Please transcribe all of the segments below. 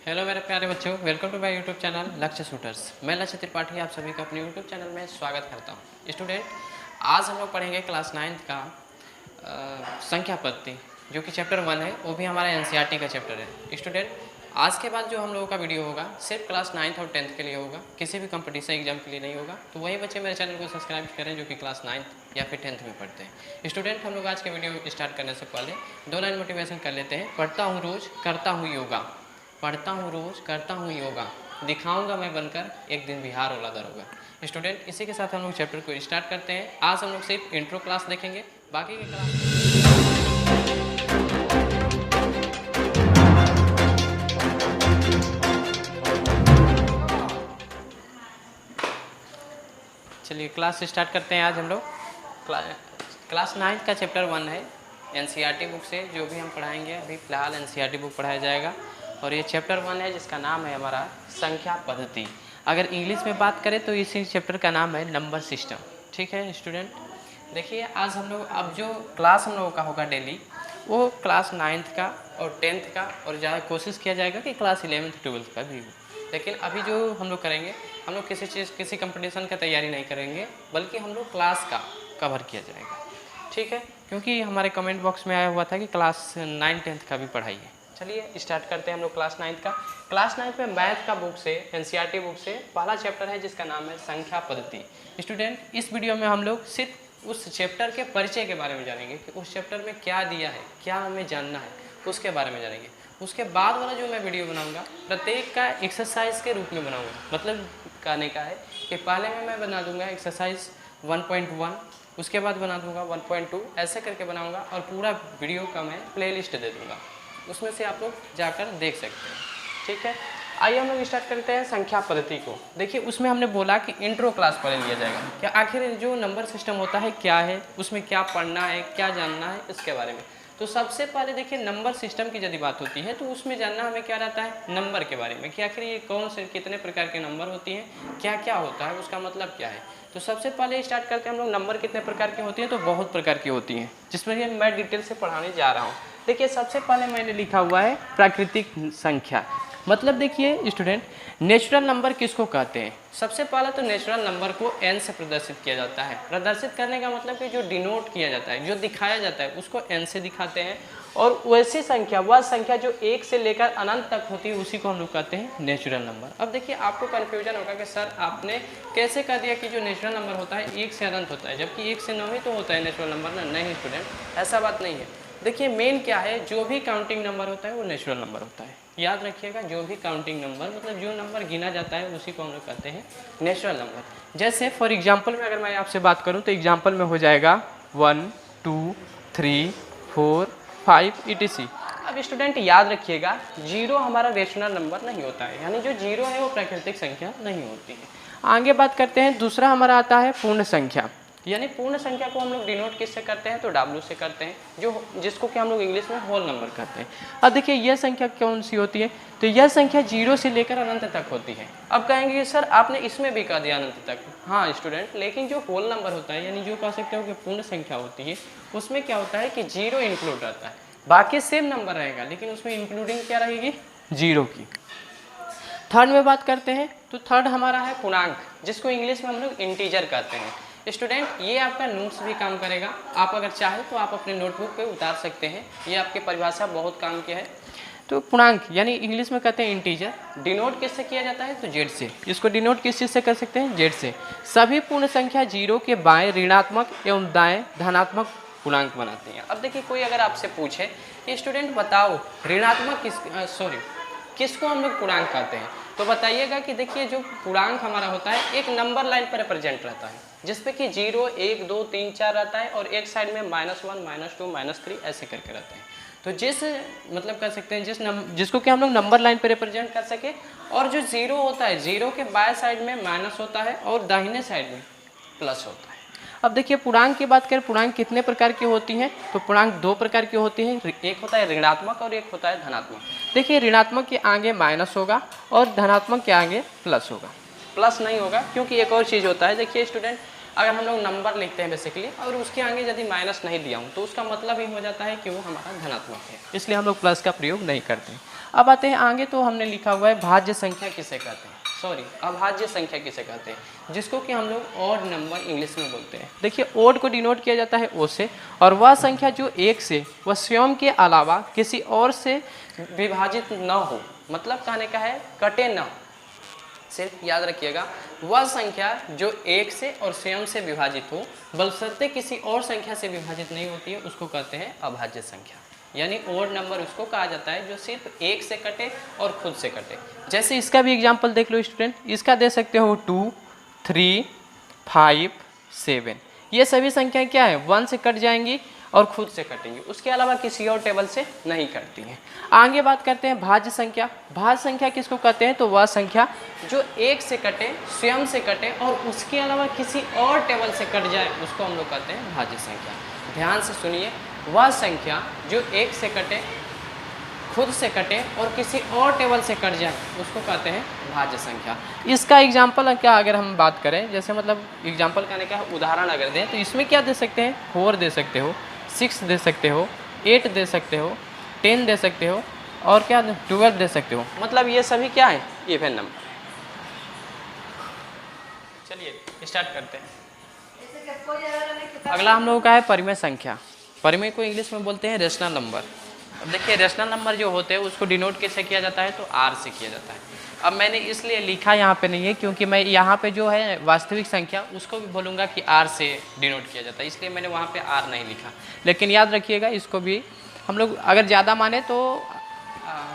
Hello मेरे प्यारे बच्चों, welcome to my YouTube channel Lakshya shooters. मैं लक्ष्य त्रिपाठी आप सभी का अपने यूट्यूब चैनल में स्वागत करता हूं। स्टूडेंट, आज हम लोग पढ़ेंगे क्लास 9th का संख्या पद्धति, जो कि चैप्टर 1 है। वो भी हमारा एनसीईआरटी का चैप्टर है। स्टूडेंट, आज के बाद जो हम लोगों का वीडियो होगा सिर्फ क्लास 9th और 10th के लिए होगा, किसी भी कंपटीशन एग्जाम के लिए नहीं होगा। तो वही बच्चे मेरे चैनल को सब्सक्राइब करें जो कि क्लास 9th या फिर 10th में पढ़ते हैं। स्टूडेंट, हम लोग आज के वीडियो स्टार्ट करने से पहले 2 लाइन मोटिवेशन कर लेते हैं। पढ़ता हूँ रोज, करता हूँ योगा, पढ़ता हूँ रोज, करता हूँ योगा, दिखाऊंगा मैं बनकर एक दिन बिहार वाला दरोगा। स्टूडेंट, इसी के साथ हम लोग चैप्टर को स्टार्ट करते हैं। आज हम लोग सिर्फ इंट्रो क्लास देखेंगे, बाकी की क्लास चलिए क्लास स्टार्ट करते हैं। आज हम लोग क्लास 9th का चैप्टर 1 है। एनसीईआरटी बुक से जो भी हम पढ़ाएंगे, अभी फ़िलहाल एनसीईआरटी बुक पढ़ाया जाएगा और ये चैप्टर 1 है जिसका नाम है हमारा संख्या पद्धति। अगर इंग्लिश में बात करें तो इसी चैप्टर का नाम है नंबर सिस्टम। ठीक है स्टूडेंट, देखिए आज हम लोग अब जो क्लास हम लोगों का होगा डेली, वो क्लास 9th का और 10th का, और ज़्यादा कोशिश किया जाएगा कि क्लास 11th 12th का भी हो। लेकिन अभी जो हम लोग करेंगे, हम लोग किसी कंपटीशन का तैयारी नहीं करेंगे, बल्कि हम लोग क्लास का कवर किया जाएगा। ठीक है, क्योंकि हमारे कमेंट बॉक्स में आया हुआ था कि क्लास 9 10th का भी पढ़ाइए। चलिए स्टार्ट करते हैं हम लोग क्लास 9th का। क्लास 9th में मैथ का बुक से, एनसीईआरटी बुक से पहला चैप्टर है जिसका नाम है संख्या पद्धति। स्टूडेंट, इस वीडियो में हम लोग सिर्फ उस चैप्टर के परिचय के बारे में जानेंगे कि उस चैप्टर में क्या दिया है, क्या हमें जानना है, उसके बारे में जानेंगे। उसके बाद वाला जो मैं वीडियो बनाऊंगा प्रत्येक का एक्सरसाइज के रूप में बनाऊंगा। मतलब कहने का है कि पहले में मैं बना दूंगा एक्सरसाइज 1.1, उसके बाद बना दूंगा 1.2, ऐसे करके बनाऊंगा और पूरा वीडियो का मैं प्लेलिस्ट दे दूंगा, उसमें से आप लोग जाकर देख सकते हैं। ठीक है, आइए हम लोग स्टार्ट करते हैं संख्या पद्धति को। देखिए उसमें हमने बोला कि इंट्रो क्लास पढ़ लिया जाएगा कि आखिर जो नंबर सिस्टम होता है क्या है, उसमें क्या पढ़ना है, क्या जानना है, इसके बारे में। तो सबसे पहले देखिए नंबर सिस्टम की यदि बात होती है तो उसमें जानना हमें क्या रहता है, नंबर के बारे में कि आखिर ये कौन से कितने प्रकार के नंबर होती हैं, क्या क्या होता है, उसका मतलब क्या है। तो सबसे पहले स्टार्ट करते हैं हम लोग, नंबर कितने प्रकार की होती हैं। तो बहुत प्रकार की होती हैं, जिसमें मैं डिटेल से पढ़ाने जा रहा हूँ। देखिए सबसे पहले मैंने लिखा हुआ है प्राकृतिक संख्या। मतलब देखिए स्टूडेंट, नेचुरल नंबर किसको कहते हैं। सबसे पहले तो नेचुरल नंबर को n से प्रदर्शित किया जाता है। प्रदर्शित करने का मतलब कि जो डिनोट किया जाता है, जो दिखाया जाता है, उसको n से दिखाते हैं। और वैसी संख्या, वह संख्या जो 1 से लेकर अनंत तक होती है, उसी को हम लोग कहते हैं नेचुरल नंबर। अब देखिए आपको कन्फ्यूजन होगा कि सर आपने कैसे कह दिया कि जो नेचुरल नंबर होता है 1 से अनंत होता है, जबकि 1 से 9 ही तो होता है नेचुरल नंबर ना। नहीं स्टूडेंट, ऐसा बात नहीं है। देखिए मेन क्या है, जो भी काउंटिंग नंबर होता है वो नेचुरल नंबर होता है। याद रखिएगा, जो भी काउंटिंग नंबर मतलब जो नंबर गिना जाता है उसी को हम लोग कहते हैं नेचुरल नंबर। जैसे फॉर एग्जांपल में अगर मैं आपसे बात करूं तो एग्जांपल में हो जाएगा 1 2 3 4 5 etc। अब स्टूडेंट याद रखिएगा, जीरो हमारा रेशनल नंबर नहीं होता है, यानी जो जीरो है वो प्राकृतिक संख्या नहीं होती है। आगे बात करते हैं, दूसरा हमारा आता है पूर्ण संख्या। यानी पूर्ण संख्या को हम लोग डिनोट किससे करते हैं, तो W से करते हैं, जिसको कि हम लोग इंग्लिश में होल नंबर कहते हैं। अब देखिए यह संख्या कौन सी होती है, तो यह संख्या 0 से लेकर अनंत तक होती है। अब कहेंगे कि सर आपने इसमें भी कह दिया अनंत तक। हाँ स्टूडेंट, लेकिन जो होल नंबर होता है, यानी जो कह सकते हो कि पूर्ण संख्या होती है, उसमें क्या होता है कि 0 इंक्लूड रहता है। बाकी सेम नंबर रहेगा, लेकिन उसमें इंक्लूडिंग क्या रहेगी, 0 की। थर्ड में बात करते हैं तो थर्ड हमारा है पूर्णांक, जिसको इंग्लिश में हम लोग इंटीजर कहते हैं। स्टूडेंट, ये आपका नोट्स भी काम करेगा, आप अगर चाहें तो आप अपने नोटबुक पे उतार सकते हैं। ये आपकी परिभाषा बहुत काम की है। तो पूर्णांक यानी इंग्लिश में कहते हैं इंटीजर, डिनोट किससे किया जाता है, तो जेड से। इसको डिनोट किस चीज़ से कर सकते हैं, जेड से। सभी पूर्ण संख्या 0 के बाएं ऋणात्मक एवं दाएं धनात्मक पूर्णांक बनाती हैं। अब देखिए कोई अगर आपसे पूछे कि स्टूडेंट बताओ ऋणात्मक किसको हम लोग पूर्णांक कहते हैं, तो बताइएगा कि देखिए जो पूर्णांक हमारा होता है एक नंबर लाइन पर रिप्रेजेंट रहता है, जिसपे कि 0 1 2 3 4 रहता है और एक साइड में -1 -2 -3 ऐसे करके रहते हैं। तो जिस मतलब कर सकते हैं जिसको कि हम लोग नंबर लाइन पर रिप्रेजेंट कर सके। और जो 0 होता है, 0 के बाएं साइड में माइनस होता है और दाहिने साइड में प्लस होता है। अब देखिए पूर्णांक की बात करें, पूर्णांक कितने प्रकार की होती हैं, तो पूर्णांक 2 प्रकार की होती हैं। एक होता है ऋणात्मक और एक होता है धनात्मक। देखिए ऋणात्मक के आगे माइनस होगा और धनात्मक के आगे प्लस होगा। प्लस नहीं होगा क्योंकि एक और चीज़ होता है। देखिए स्टूडेंट, अगर हम लोग नंबर लिखते हैं बेसिकली और उसके आगे यदि माइनस नहीं दिया हूँ तो उसका मतलब ही हो जाता है कि वो हमारा धनात्मक है, इसलिए हम लोग प्लस का प्रयोग नहीं करते हैं। अब आते हैं आगे, तो हमने लिखा हुआ है भाज्य संख्या किसे कहते हैं, सॉरी अभाज्य संख्या किसे कहते हैं, जिसको कि हम लोग ऑड नंबर इंग्लिश में बोलते हैं। देखिए ऑड को डिनोट किया जाता है ओ से, और वह संख्या जो एक से वह स्वयं के अलावा किसी और से विभाजित न हो, मतलब कहने का है कटे न, सिर्फ याद रखिएगा वह संख्या जो एक से और स्वयं से विभाजित हो बशर्ते किसी और संख्या से विभाजित नहीं होती है, उसको कहते हैं अभाज्य संख्या। यानी ओड नंबर उसको कहा जाता है जो सिर्फ एक से कटे और खुद से कटे। जैसे इसका भी एग्जांपल देख लो स्टूडेंट, इसका दे सकते हो 2, 3, 5, 7, ये सभी संख्याएं क्या है 1 से कट जाएंगी और खुद से कटेंगी, उसके अलावा किसी और टेबल से नहीं कटती हैं। आगे बात करते हैं भाज्य संख्या। भाज्य संख्या किसको कहते हैं, तो वह संख्या जो एक से कटे, स्वयं से कटे और उसके अलावा किसी और टेबल से कट जाए, उसको हम लोग कहते हैं भाज्य संख्या। ध्यान से सुनिए, वह संख्या जो एक से कटे, खुद से कटे और किसी और टेबल से कट जाए, उसको कहते हैं भाज्य संख्या। इसका एग्जाम्पल क्या अगर हम बात करें, जैसे मतलब एग्जाम्पल कहने का उदाहरण अगर दें तो इसमें क्या दे सकते हैं, 4 दे सकते हो, 6 दे सकते हो, 8 दे सकते हो, 10 दे सकते हो और क्या 12 दे सकते हो, मतलब ये सभी क्या है इवन नंबर। चलिए स्टार्ट करते हैं। अगला हम लोगों का है परिमेय संख्या। परिमेय को इंग्लिश में बोलते हैं रेशनल नंबर। अब देखिए रेशनल नंबर जो होते हैं उसको डिनोट कैसे किया जाता है, तो आर से किया जाता है। अब मैंने इसलिए लिखा यहाँ पे नहीं है क्योंकि मैं यहाँ पे जो है वास्तविक संख्या उसको भी बोलूँगा कि आर से डिनोट किया जाता है, इसलिए मैंने वहाँ पे आर नहीं लिखा। लेकिन याद रखिएगा इसको भी हम लोग अगर ज़्यादा माने तो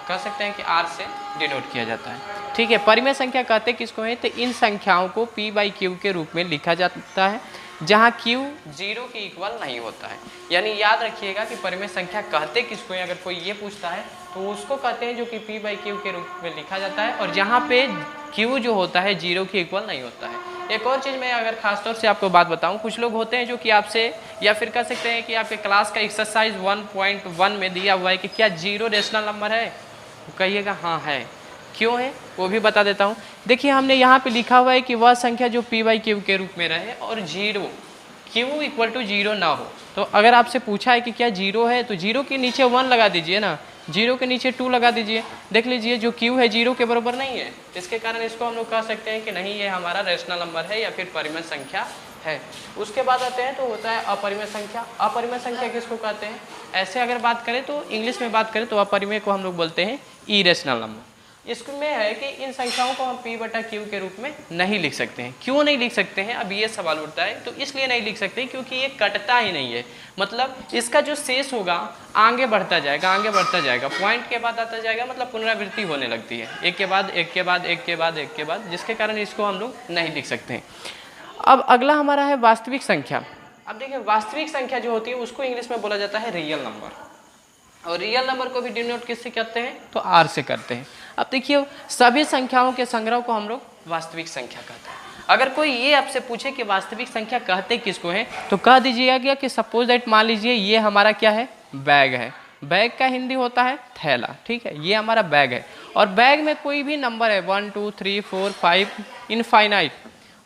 कह सकते हैं कि आर से डिनोट किया जाता है। ठीक है, परिमेय संख्या कहते किसको है, तो इन संख्याओं को P/Q के रूप में लिखा जाता है जहाँ Q 0 के इक्वल नहीं होता है। यानी याद रखिएगा कि परिमेय संख्या कहते किसको है, अगर कोई ये पूछता है तो उसको कहते हैं जो कि P/Q के रूप में लिखा जाता है और जहाँ पे Q जो होता है 0 के इक्वल नहीं होता है। एक और चीज़ मैं अगर खासतौर से आपको बात बताऊं, कुछ लोग होते हैं जो कि आपसे या फिर कह सकते हैं कि आपके क्लास का एक्सरसाइज 1.1 में दिया हुआ है कि क्या 0 रेशनल नंबर है, तो कहिएगा हाँ है। क्यों है वो भी बता देता हूँ। देखिए हमने यहाँ पे लिखा हुआ है कि वह संख्या जो P/Q के रूप में रहे और 0 Q = 0 ना हो। तो अगर आपसे पूछा है कि क्या 0 है तो 0 के नीचे 1 लगा दीजिए ना, 0 के नीचे 2 लगा दीजिए। देख लीजिए जो Q है 0 के बराबर नहीं है, इसके कारण इसको हम लोग कह सकते हैं कि नहीं ये हमारा रेशनल नंबर है या फिर परिमेय संख्या है। उसके बाद आते हैं तो होता है अपरिमेय संख्या। अपरिमेय संख्या किसको कहते हैं, ऐसे अगर बात करें तो इंग्लिश में बात करें तो अपरिमेय को हम लोग बोलते हैं इरेशनल नंबर। इसमें है कि इन संख्याओं को हम P/Q के रूप में नहीं लिख सकते हैं। क्यों नहीं लिख सकते हैं, अब ये सवाल उठता है। तो इसलिए नहीं लिख सकते क्योंकि ये कटता ही नहीं है, मतलब इसका जो शेष होगा आगे बढ़ता जाएगा, आगे बढ़ता जाएगा, पॉइंट के बाद आता जाएगा, मतलब पुनरावृत्ति होने लगती है, एक के बाद एक के बाद एक के बाद एक के बाद, जिसके कारण इसको हम लोग नहीं लिख सकते हैं। अब अगला हमारा है वास्तविक संख्या। अब देखिए वास्तविक संख्या जो होती है उसको इंग्लिश में बोला जाता है रियल नंबर, और रियल नंबर को भी डिनोट किससे करते हैं, तो आर से करते हैं। अब देखिए सभी संख्याओं के संग्रह को हम लोग वास्तविक संख्या कहते हैं। अगर कोई ये आपसे पूछे कि वास्तविक संख्या कहते किसको है, तो कह दीजिएगा कि सपोज दैट मान लीजिए ये हमारा क्या है, बैग है। बैग का हिंदी होता है थैला, ठीक है, ये हमारा बैग है और बैग में कोई भी नंबर है 1 2 3 4 5 इनफाइनाइट,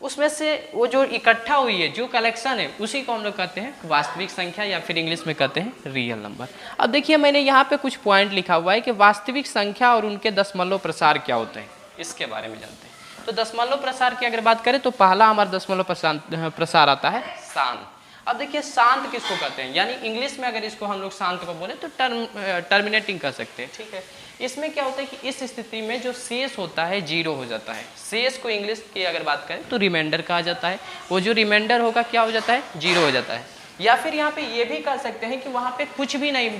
उसमें से वो जो इकट्ठा हुई है, जो कलेक्शन है, उसी को हम लोग कहते हैं वास्तविक संख्या या फिर इंग्लिश में कहते हैं रियल नंबर। अब देखिए मैंने यहाँ पे कुछ पॉइंट लिखा हुआ है कि वास्तविक संख्या और उनके दशमलव प्रसार क्या होते हैं, इसके बारे में जानते हैं। तो दशमलव प्रसार की अगर बात करें तो पहला हमारा दशमलव प्रसार आता है शांत। अब देखिए शांत किसको कहते हैं, यानी इंग्लिश में अगर इसको हम लोग शांत को बोले तो टर्मिनेटिंग कर सकते हैं, ठीक है। इसमें क्या होता है कि इस स्थिति में जो शेष होता है 0 हो जाता है। शेष को इंग्लिश की अगर बात करें तो रिमाइंडर कहा जाता है। वो जो रिमाइंडर होगा क्या हो जाता है, 0 हो जाता है। या फिर यहाँ पे ये भी कह सकते हैं कि वहाँ पे कुछ भी नहीं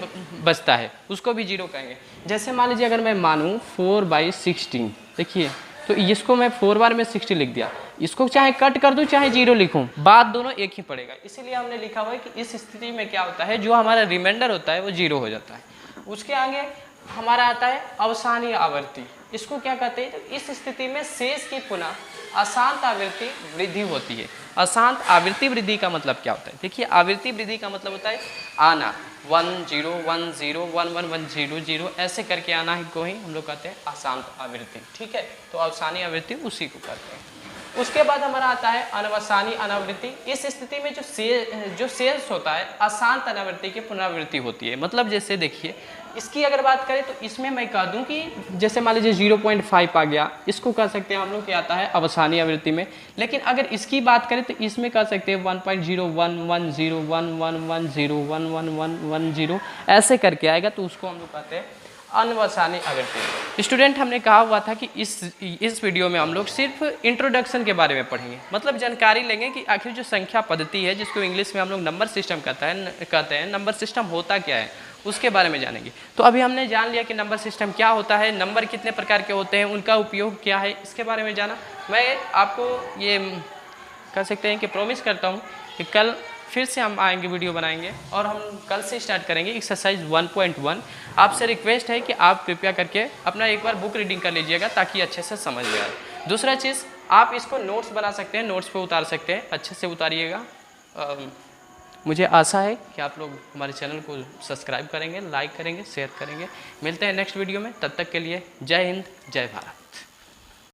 बचता है, उसको भी 0 कहेंगे। जैसे मान लीजिए अगर मैं मानूँ 4/16, देखिए तो इसको मैं 4 बार में 60 लिख दिया, इसको चाहे कट कर दूं चाहे 0 लिखूं, बात दोनों एक ही पड़ेगा। इसीलिए हमने लिखा हुआ है कि इस स्थिति में क्या होता है, जो हमारा रिमाइंडर होता है वो 0 हो जाता है। उसके आगे हमारा आता है अवसानी आवृत्ति। इसको क्या कहते हैं, तो इस स्थिति में शेष की पुनः अशांत आवृत्ति वृद्धि होती है। अशांत आवृत्ति वृद्धि का मतलब क्या होता है, देखिए आवृत्ति वृद्धि का मतलब होता है आना 1 0 1 0 1 1 1 0 0 ऐसे करके आना ही को ही हम लोग कहते हैं अशांत आवृत्ति, ठीक है। तो अवसानी आवृत्ति उसी को कहते हैं। उसके बाद हमारा आता है अनवसानी अनावृत्ति। इस स्थिति में जो शेष होता है अशांत अनावृत्ति की पुनरावृत्ति होती है। मतलब जैसे देखिए इसकी अगर बात करें तो इसमें मैं कह दूं कि जैसे मान लीजिए 0.5 आ गया, इसको कह सकते हैं हम लोग क्या आता है अवसानी आवृत्ति में। लेकिन अगर इसकी बात करें तो इसमें कह सकते हैं 1.0110110111110 ऐसे करके आएगा, तो उसको हम लोग कहते हैं अनवसानी आवृत्ति। स्टूडेंट, हमने कहा हुआ था कि इस वीडियो में हम लोग सिर्फ इंट्रोडक्शन के बारे में पढ़ेंगे, मतलब जानकारी लेंगे कि आखिर जो संख्या पद्धति है जिसको इंग्लिश में हम लोग नंबर सिस्टम कहते हैं, नंबर सिस्टम होता क्या है उसके बारे में जानेंगे। तो अभी हमने जान लिया कि नंबर सिस्टम क्या होता है, नंबर कितने प्रकार के होते हैं, उनका उपयोग क्या है, इसके बारे में जाना। मैं आपको ये कह सकते हैं कि प्रॉमिस करता हूँ कि कल फिर से हम आएंगे, वीडियो बनाएंगे और हम कल से स्टार्ट करेंगे एक्सरसाइज 1.1। आपसे रिक्वेस्ट है कि आप कृपया करके अपना एक बार बुक रीडिंग कर लीजिएगा ताकि अच्छे से समझ में आए। दूसरा चीज़, आप इसको नोट्स बना सकते हैं, नोट्स पे उतार सकते हैं, अच्छे से उतारिएगा। मुझे आशा है कि आप लोग हमारे चैनल को सब्सक्राइब करेंगे, लाइक करेंगे, शेयर करेंगे। मिलते हैं नेक्स्ट वीडियो में, तब तक के लिए जय हिंद, जय भारत।